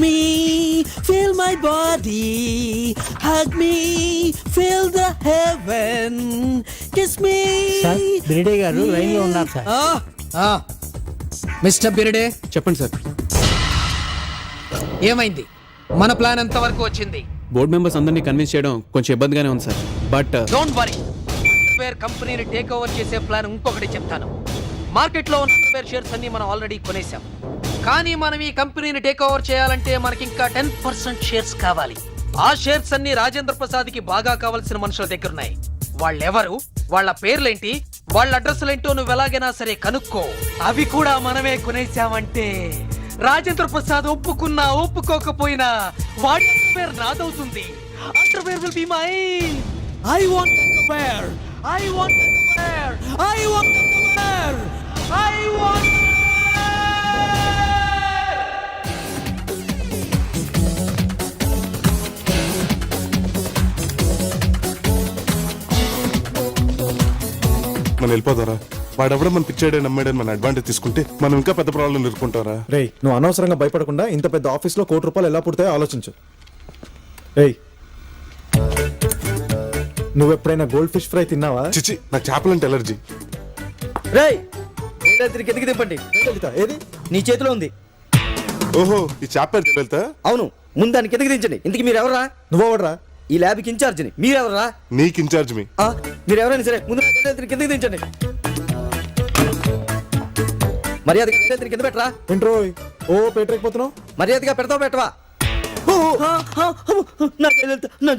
me, feel my body. Hug me, feel the heaven. Kiss me. Sir బిరిడే గారు line లో ఉన్నారు sir. Mister బిర్డే, చెప్పండి సార్. ఏమైంది? మన ప్లాన్ ఎంత వరకు వచ్చింది? బోర్డ్ మెంబర్స్ అందరినీ కన్విన్స్ చేయడం కొంచెం ఇబ్బందిగానే ఉంది sir. But don't worry, underwear కంపెనీని టేక్ ఓవర్ చేసే ప్లాన్ ఇంకొకటి చెప్తాను. మార్కెట్లో ఉన్న అండర్వేర్ షేర్స్ అన్ని మనం ఆల్రెడీ కొనేసాం. కానీ మనం ఈ కంపెనీని టేక్ ఓవర్ చేయాలంటే మనకి ఇంకా 10% షేర్స్ కావాలి. ఆ షేర్స్ అన్ని రాజేంద్ర ప్రసాద్ కి బాగా కావాల్సిన మనుషుల దగ్గర ఉన్నాయి. వాళ్ళెవరు, వాళ్ళ పేర్లేంటి, వాళ్ళ అడ్రస్లేంటో నువ్వు ఎలాగైనా సరే కనుక్కో. అవి కూడా మనమే కొనేసామంటే రాజేంద్ర ప్రసాద్ ఒప్పుకున్నా ఒప్పుకోకపోయినా వాడి అండర్వేర్ నాదవుతుంది. Underwear will be mine. I want underwear. I want underwear. I want underwear. I want underwear. మనం వెళ్ళిపోతారా? వాడెవడో మన పిచ్చాడే నమ్మాడని మన అడ్వాంటేజ్ తీసుకుంటే మనం ఇంకా పెద్ద ప్రాబ్లం ఎదుర్కొంటారా? రేయ్, నువ్వు అనవసరంగా భయపడకుండా ఇంత పెద్ద ఆఫీస్లో ₹1 కోటి ఎలా పుడతాయో ఆలోచించు. రేయ్, నువ్వు ఎప్పుడైనా గోల్డ్ ఫిష్ ఫ్రై తిన్నావా? చిచి, నాకు చేపలంటే ఎలర్జీ. రేయ్ కిందకి దింపండి. ఏది నీ చేతిలో ఉంది. ఓహో, ఈ చేప పేరు తెలియతా? అవును, ముందు దాన్ని కిందకి దించండి. ఇంతకు మీరు ఎవరా? నువ్వెవడరా? ఈ ల్యాబ్కి ఇన్ఛార్జిని. మీరెవరా? నీకు ఇన్ఛార్జ్ మీ. మీరు ఎవరైనా సరే ముందు కిందకి దించండి. మర్యాదగా కింద పెట్టరా. ఏంట్రో ఓ పేటరేకపోతున్నావు? మర్యాదగా పెడతావు పెట్టవా?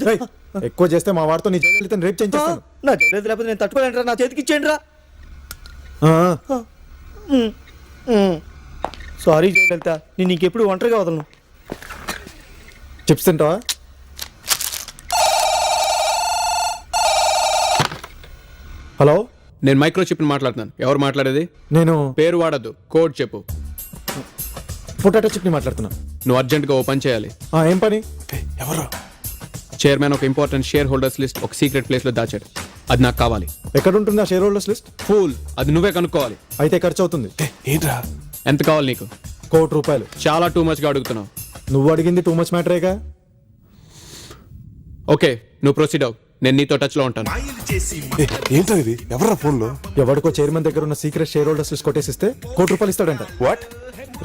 రేయ్, ఎక్కువ చేస్తే మా వాడితో నీ జైలు రేపు చేయించేస్తాను. నా జైలు లేకపోతే నేను తట్టుకోలేంట్రా. నా చేతికి ఇచ్చేయండి రా. సారీ జయలలిత, నేను నీకెప్పుడు ఒంటరిగా వదలను. చిప్స్ తింటావా? హలో, నేను మైక్రోచిప్ మాట్లాడుతున్నాను. ఎవరు మాట్లాడేది? నేను పేరు వాడద్దు, కోడ్ చెప్పు. పొటాటో చిప్ని మాట్లాడుతున్నా. నువ్వు అర్జెంట్గా ఓ పని చేయాలి. ఏం పని? ఎవరు? చైర్మన్ ఒక ఇంపార్టెంట్ షేర్ హోల్డర్స్ లిస్ట్ ఒక సీక్రెట్ ప్లేస్ లో దాచాడు. అది నాకు కావాలి. ఎక్కడ ఉంటుంది ఆ షేర్ హోల్డర్స్ లిస్ట్? ఫూల్, అది నువ్వే కనుక్కోవాలి. అయితే ఖర్చు అవుతుంది. ఏంట్రా? ఎంత కావాలి నీకు? ₹1 కోటి. చాలా టూ మచ్ గా అడుగుతున్నావు. నువ్వు అడిగింది టూ మచ్ మ్యాటరేగా. ఓకే, నువ్వు ప్రొసీడ్ అవ్వు. నేను నీతో టచ్ లో ఉంటాను. ఏంట్రా ఇది? ఎవరా ఫోన్ లో? ఎవరికో చైర్మన్ దగ్గర ఉన్న సీక్రెట్ షేర్ హోల్డర్స్ లిస్ట్ కొట్టేసిస్తే ₹1 కోటి ఇస్తాడంట. వాట్?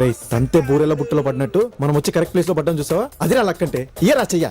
రేయ్, తంతే బూరెల బుట్టలో పడినట్టు మనం వచ్చి కరెక్ట్ ప్లేస్ లో పడ్డం చూసావా? అది నా లక్ అంటే. ఇయరా చెయ్య.